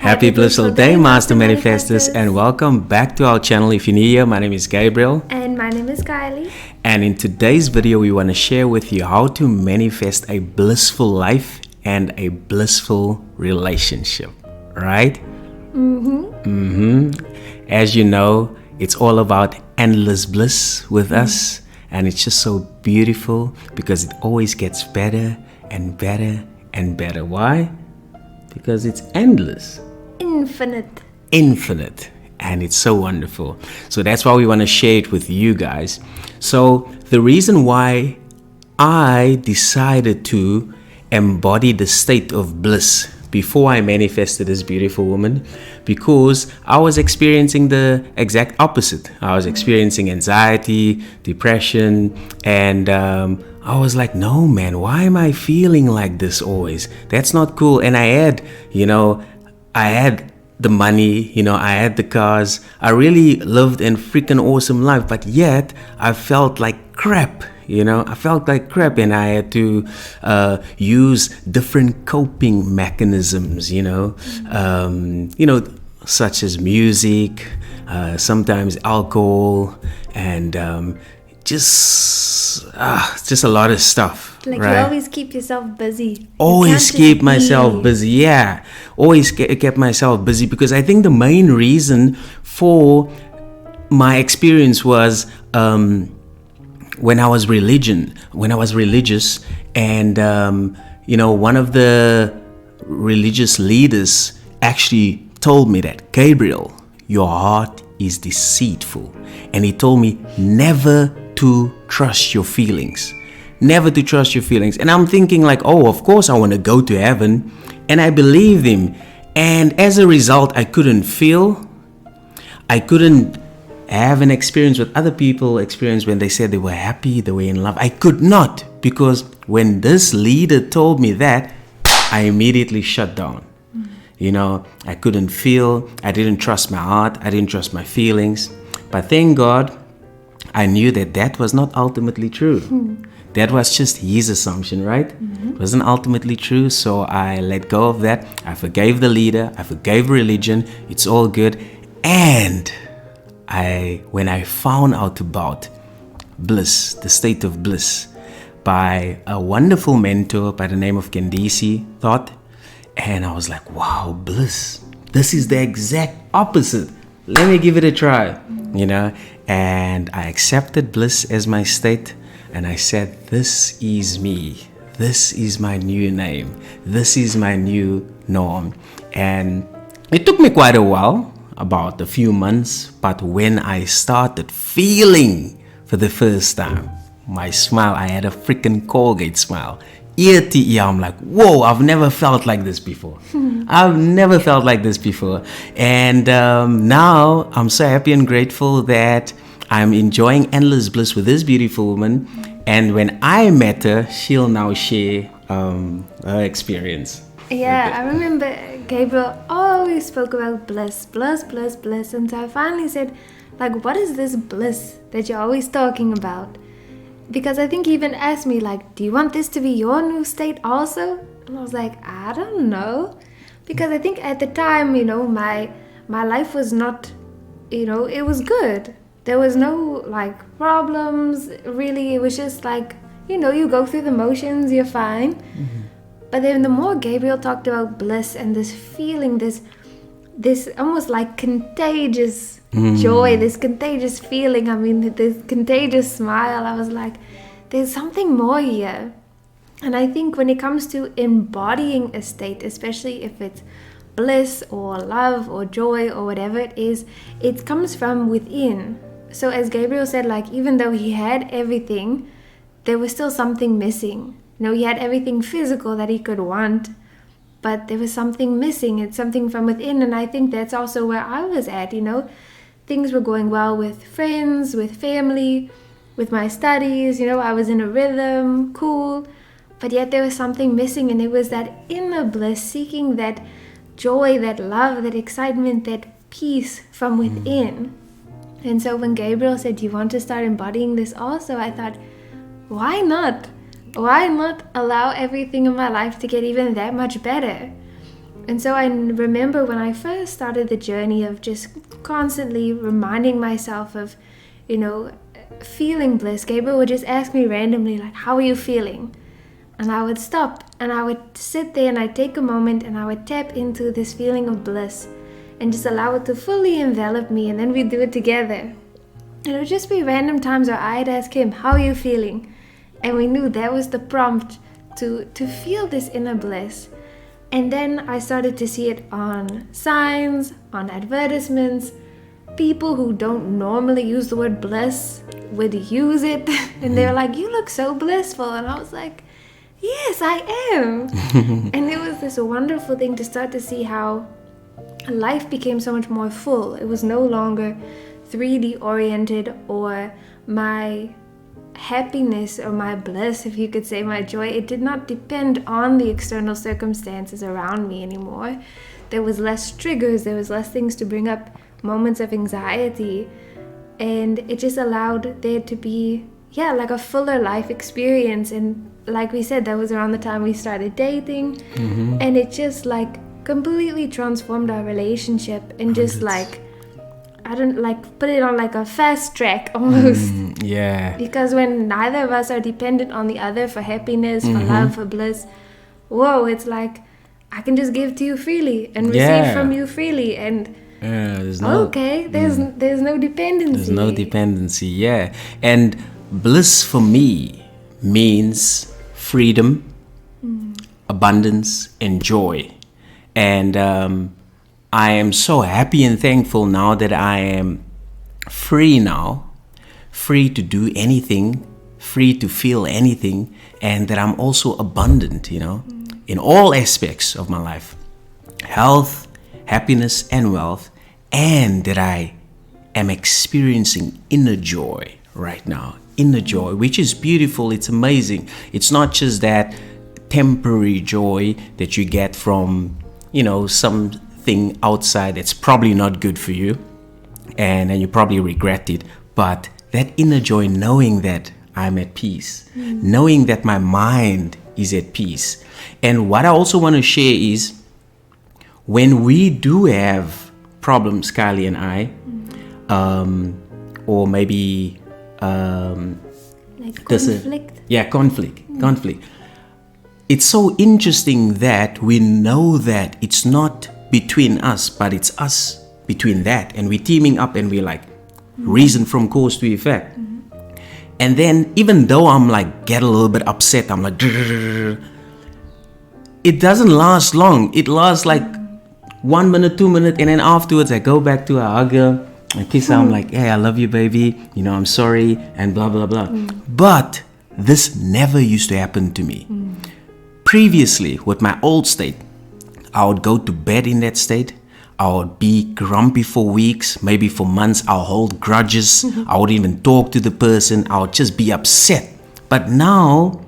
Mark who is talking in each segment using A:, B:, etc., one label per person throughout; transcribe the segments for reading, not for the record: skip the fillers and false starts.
A: Happy Blissful Day, Master Manifestors, and welcome back to our channel. If you're new here, my name is Gabriel.
B: And my name is Kylie.
A: And in today's video, we want to share with you how to manifest a blissful life and a blissful relationship, right? As you know, it's all about endless bliss with us. And it's just so beautiful because it always gets better and better and better. Why? Because it's endless. Infinite. And it's so wonderful. So that's why we want to share it with you guys. So the reason why I decided to embody the state of bliss before I manifested this beautiful woman, because I was experiencing the exact opposite. I was experiencing anxiety, depression, and I was like, no man, why am I feeling like this always? That's not cool. And I had the money, I had the cars. I really lived a freaking awesome life, but yet I felt like crap. I felt like crap, and I had to use different coping mechanisms, such as music, sometimes alcohol, and just a lot of stuff.
B: Like,
A: right?
B: You always keep yourself busy.
A: Always keep myself busy. Yeah, always kept myself busy, because I think the main reason for my experience was when I was religious, and one of the religious leaders actually told me that, Gabriel, your heart is deceitful, and he told me never to trust your feelings. Never to trust your feelings. And I'm thinking like, oh, of course I want to go to heaven. And I believed him. And as a result, I couldn't feel. I couldn't have an experience what other people experienced when they said they were happy, they were in love. I could not, because when this leader told me that, I immediately shut down. I couldn't feel. I didn't trust my heart. I didn't trust my feelings. But thank God, I knew that was not ultimately true. That was just his assumption, right? It wasn't ultimately true, so I let go of that. I forgave the leader. I forgave religion. It's all good. And when I found out about bliss, the state of bliss, by a wonderful mentor by the name of Candice Thought, and I was like, wow, bliss. This is the exact opposite. Let me give it a try, And I accepted bliss as my state. And I said, this is me. This is my new name. This is my new norm. And it took me quite a while, about a few months. But when I started feeling for the first time, my smile, I had a freaking Colgate smile. Ear to ear, I'm like, whoa, I've never felt like this before. I've never felt like this before. And now I'm so happy and grateful that I'm enjoying endless bliss with this beautiful woman. And when I met her, she'll now share her experience.
B: Yeah, I remember Gabriel always spoke about bliss. And so I finally said, like, what is this bliss that you're always talking about? Because I think he even asked me, like, do you want this to be your new state also? And I was like, I don't know. Because I think at the time, my life was not, it was good. There was no, problems, really. It was just like, you go through the motions, you're fine. But then the more Gabriel talked about bliss and this feeling, this almost like contagious joy, this contagious feeling, this contagious smile, I was like, there's something more here. And I think when it comes to embodying a state, especially if it's bliss or love or joy or whatever it is, it comes from within. So as Gabriel said, even though he had everything, there was still something missing. He had everything physical that he could want, but there was something missing. It's something from within. And I think that's also where I was at, Things were going well with friends, with family, with my studies. I was in a rhythm, cool. But yet there was something missing, and it was that inner bliss, seeking that joy, that love, that excitement, that peace from within. And so when Gabriel said, do you want to start embodying this also? I thought, why not? Why not allow everything in my life to get even that much better? And so I remember when I first started the journey of just constantly reminding myself of, feeling bliss. Gabriel would just ask me randomly, like, how are you feeling? And I would stop and I would sit there and I'd take a moment and I would tap into this feeling of bliss and just allow it to fully envelop me, and then we'd do it together. It would just be random times where I'd ask him, how are you feeling? And we knew that was the prompt to feel this inner bliss. And then I started to see it on signs, on advertisements. People who don't normally use the word bliss would use it. And they were like, you look so blissful. And I was like, yes, I am. And it was this wonderful thing to start to see how life became so much more full. It was no longer 3D oriented, or my happiness or my bliss, if you could say, my joy, it did not depend on the external circumstances around me anymore. There was less triggers, there was less things to bring up moments of anxiety, and it just allowed there to be like a fuller life experience. And like we said, that was around the time we started dating, and it just like completely transformed our relationship, and just like put it on like a fast track almost. Because when neither of us are dependent on the other for happiness, for love, for bliss, it's like I can just give to you freely and receive from you freely, and there's no dependency.
A: There's no dependency, And bliss for me means freedom, abundance, and joy. And I am so happy and thankful now that I am free now, free to do anything, free to feel anything, and that I'm also abundant, in all aspects of my life, health, happiness, and wealth, and that I am experiencing inner joy right now, inner joy, which is beautiful. It's amazing. It's not just that temporary joy that you get from, something outside that's probably not good for you, and you probably regret it, but that inner joy, knowing that I'm at peace, knowing that my mind is at peace. And what I also want to share is, when we do have problems, Kylie and I, or maybe
B: like conflict.
A: Conflict. It's so interesting that we know that it's not between us, but it's us between that, and we're teaming up, and we're like reason from cause to effect. And then even though I'm like get a little bit upset, I'm like it doesn't last long. It lasts like 1 minute, 2 minutes, and then afterwards I go back to her, hug her, I kiss her, I'm like, hey, I love you, baby, I'm sorry, and blah blah blah. But this never used to happen to me. Previously, with my old state, I would go to bed in that state. I would be grumpy for weeks, maybe for months. I'll hold grudges. I would even talk to the person. I would just be upset. But now,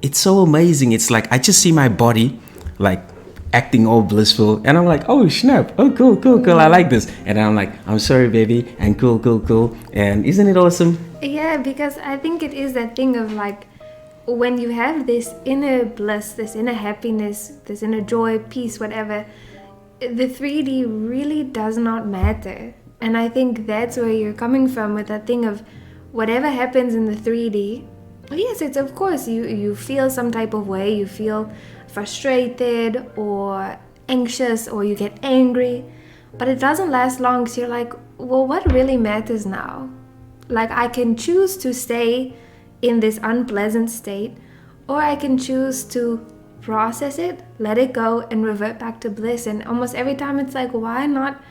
A: it's so amazing. It's like I just see my body like acting all blissful, and I'm like, oh snap, oh cool, I like this. And I'm like, I'm sorry, baby, and cool. And isn't it awesome?
B: Yeah, because I think it is that thing of like, when you have this inner bliss, this inner happiness, this inner joy, peace, whatever, the 3D really does not matter. And I think that's where you're coming from with that thing of whatever happens in the 3D. Yes, it's of course you feel some type of way, you feel frustrated or anxious, or you get angry, but it doesn't last long, because you're like, well, what really matters now? Like, I can choose to stay in this unpleasant state, or I can choose to process it, let it go, and revert back to bliss. And almost every time it's like, why not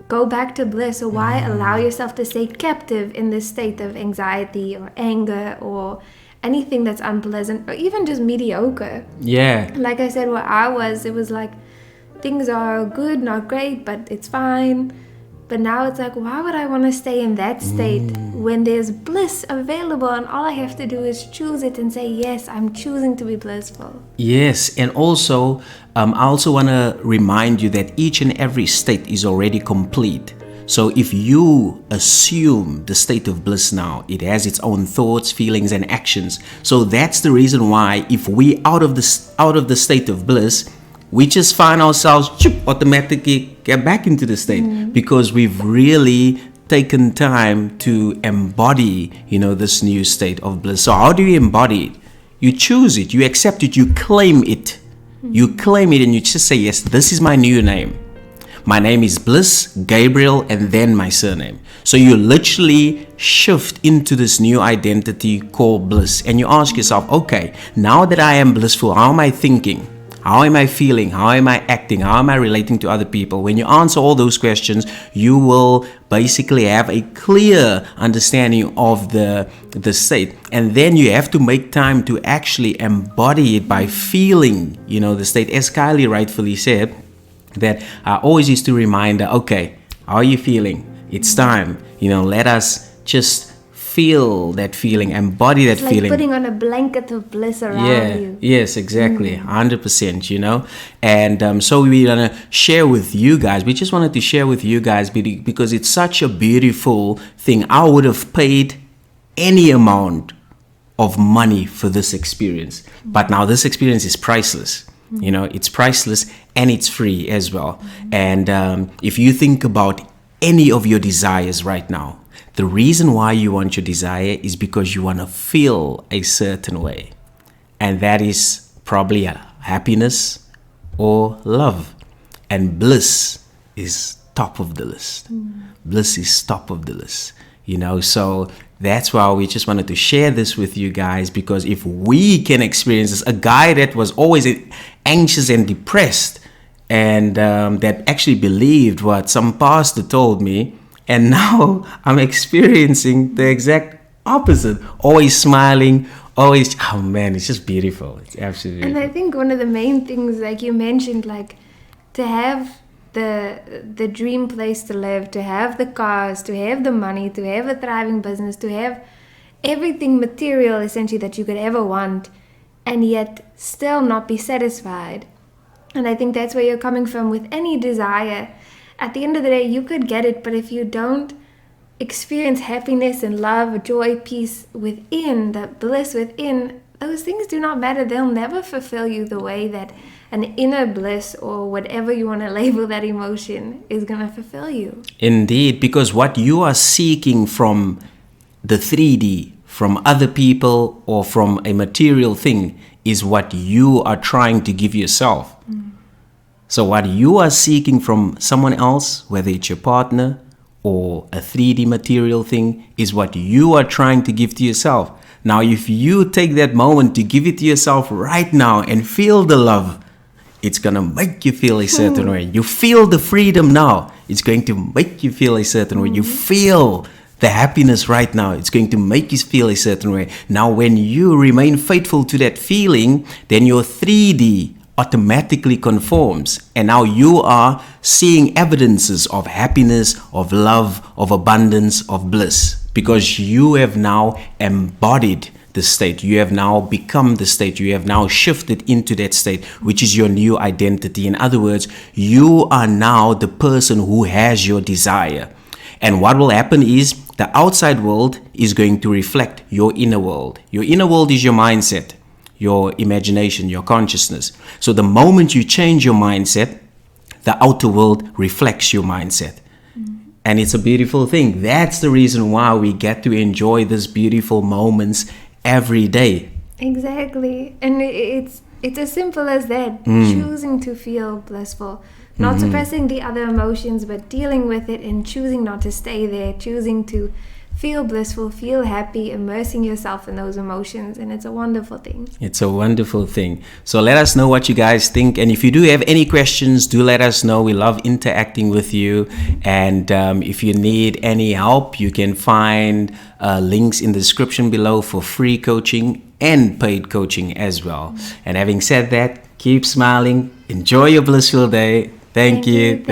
B: go back to bliss, or why allow yourself to stay captive in this state of anxiety or anger or anything that's unpleasant, or even just mediocre. Like I said, where I was, it was like things are good, not great, but it's fine. But now it's like, why would I want to stay in that state when there's bliss available, and all I have to do is choose it and say, yes, I'm choosing to be blissful.
A: Yes, and also, I also want to remind you that each and every state is already complete. So if you assume the state of bliss now, it has its own thoughts, feelings, and actions. So that's the reason why, if we out of the state of bliss, we just find ourselves automatically get back into the state because we've really taken time to embody, this new state of bliss. So how do you embody it? You choose it, you accept it, you claim it. You claim it and you just say, yes, this is my new name. My name is Bliss, Gabriel, and then my surname. So you literally shift into this new identity called bliss. And you ask yourself, okay, now that I am blissful, how am I thinking? How am I feeling? How am I acting? How am I relating to other people? When you answer all those questions, you will basically have a clear understanding of the state. And then you have to make time to actually embody it by feeling, the state. As Kylie rightfully said, that I always used to remind her, okay, how are you feeling? It's time. Let us just feel that feeling, embody that
B: it's
A: feeling.
B: Like putting on a blanket of bliss around you.
A: Yes, exactly. 100%, And so we're going to share with you guys. We just wanted to share with you guys because it's such a beautiful thing. I would have paid any amount of money for this experience. But now this experience is priceless. It's priceless and it's free as well. And if you think about any of your desires right now, the reason why you want your desire is because you want to feel a certain way. And that is probably happiness or love. And bliss is top of the list. Bliss is top of the list. So that's why we just wanted to share this with you guys, because if we can experience this, a guy that was always anxious and depressed and that actually believed what some pastor told me, and now I'm experiencing the exact opposite, always smiling, always, oh man, it's just beautiful. It's absolutely beautiful.
B: And I think one of the main things, like you mentioned, like to have the dream place to live, to have the cars, to have the money, to have a thriving business, to have everything material essentially that you could ever want, and yet still not be satisfied. And I think that's where you're coming from with any desire. At the end of the day, you could get it, but if you don't experience happiness and love, joy, peace within, that bliss within, those things do not matter. They'll never fulfill you the way that an inner bliss, or whatever you want to label that emotion, is going to fulfill you.
A: Indeed, because what you are seeking from the 3D, from other people, or from a material thing, is what you are trying to give yourself. So what you are seeking from someone else, whether it's your partner or a 3D material thing, is what you are trying to give to yourself. Now, if you take that moment to give it to yourself right now and feel the love, it's going to make you feel a certain way. You feel the freedom now. It's going to make you feel a certain way. You feel the happiness right now. It's going to make you feel a certain way. Now, when you remain faithful to that feeling, then your 3D automatically conforms. And now you are seeing evidences of happiness, of love, of abundance, of bliss. Because you have now embodied the state. You have now become the state. You have now shifted into that state, which is your new identity. In other words, you are now the person who has your desire. And what will happen is the outside world is going to reflect your inner world. Your inner world is your mindset, your imagination, your consciousness. So the moment you change your mindset, the outer world reflects your mindset. And it's a beautiful thing. That's the reason why we get to enjoy these beautiful moments every day.
B: Exactly. And it's as simple as that. Choosing to feel blissful. Not suppressing the other emotions, but dealing with it and choosing not to stay there. Choosing to feel blissful, feel happy, immersing yourself in those emotions. And it's a wonderful thing.
A: It's a wonderful thing. So let us know what you guys think. And if you do have any questions, do let us know. We love interacting with you. And if you need any help, you can find links in the description below for free coaching and paid coaching as well. And having said that, keep smiling. Enjoy your blissful day. Thank you.